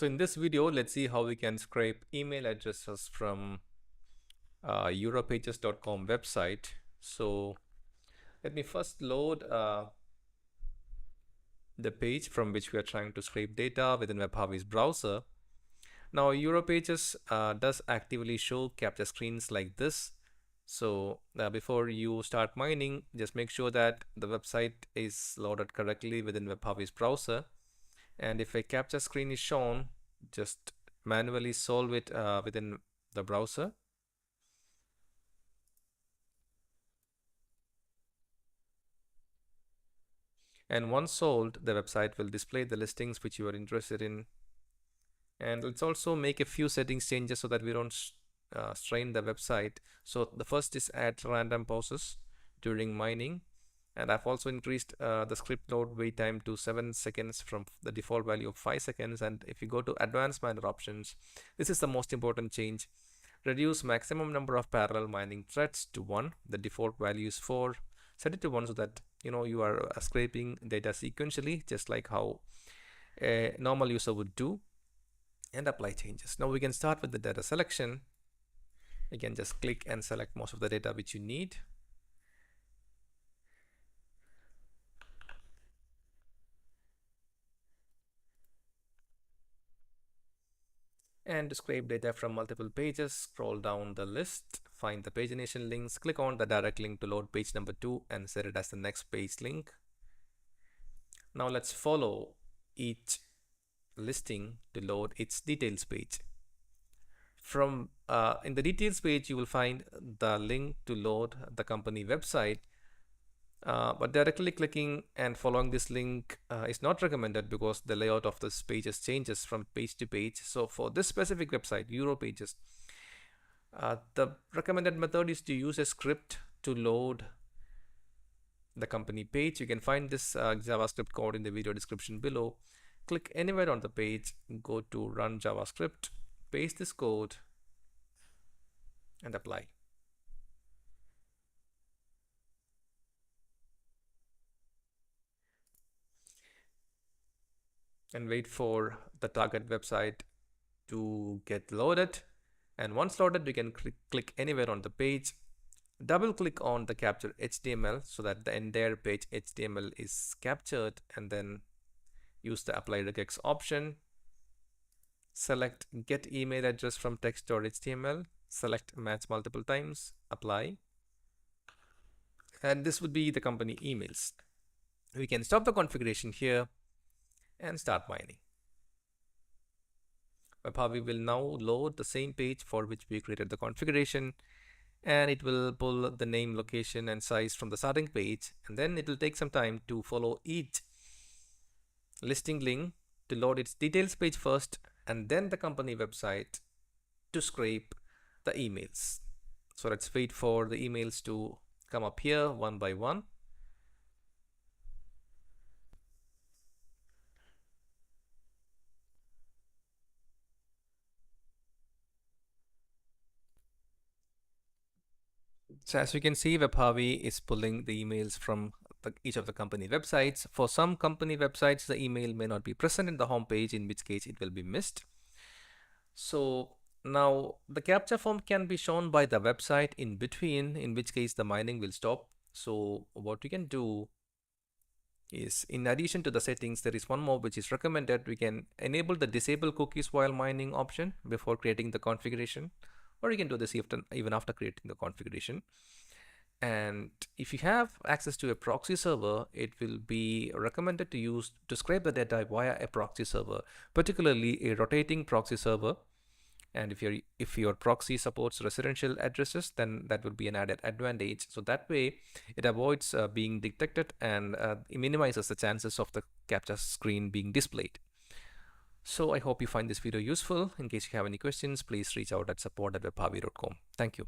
So in this video, let's see how we can scrape email addresses from europages.com website. So let me first load the page from which we are trying to scrape data within WebHarvy's browser. Now Europages does actively show capture screens like this. So before you start mining, just make sure that the website is loaded correctly within WebHarvy's browser. And if a capture screen is shown, just manually solve it within the browser. And once solved, the website will display the listings which you are interested in. And let's also make a few settings changes so that we don't strain the website. So the first is add random pauses during mining. And I've also increased the script load wait time to 7 seconds from the default value of 5 seconds. And if you go to advanced miner options, this is the most important change. Reduce maximum number of parallel mining threads to 1. The default value is 4. Set it to 1 so that you are scraping data sequentially, just like how a normal user would do, and apply changes. Now we can start with the data selection. Again, just click and select most of the data which you need. And to scrape data from multiple pages, scroll down the list, find the pagination links, click on the direct link to load page number 2 and set it as the next page link. Now let's follow each listing to load its details page. From in the details page, you will find the link to load the company website. But directly clicking and following this link is not recommended because the layout of this pages changes from page to page. So for this specific website, Europages, the recommended method is to use a script to load the company page. You can find this JavaScript code in the video description below. Click anywhere on the page, go to Run JavaScript, paste this code, and apply. And wait for the target website to get loaded. And once loaded, you can click anywhere on the page, double click on the capture HTML so that the entire page HTML is captured, and then use the apply regex option. Select get email address from text or HTML, select match multiple times, apply. And this would be the company emails. We can stop the configuration here and start mining. WebHarvy will now load the same page for which we created the configuration, and it will pull the name, location, and size from the starting page, and then it will take some time to follow each listing link to load its details page first, and then the company website to scrape the emails. So let's wait for the emails to come up here one by one. So as you can see, WebHarvy is pulling the emails from each of the company websites. For some company websites, the email may not be present in the home page, in which case it will be missed. So now the capture form can be shown by the website in between, in which case the mining will stop. So what we can do is, in addition to the settings, there is one more which is recommended. We can enable the disable cookies while mining option before creating the configuration, or you can do this even after creating the configuration. And if you have access to a proxy server, it will be recommended to scrape the data via a proxy server, particularly a rotating proxy server. And if your proxy supports residential addresses, then that would be an added advantage. So that way it avoids being detected, and it minimizes the chances of the capture screen being displayed. So I hope you find this video useful. In case you have any questions, please reach out at support@webharvy.com. Thank you.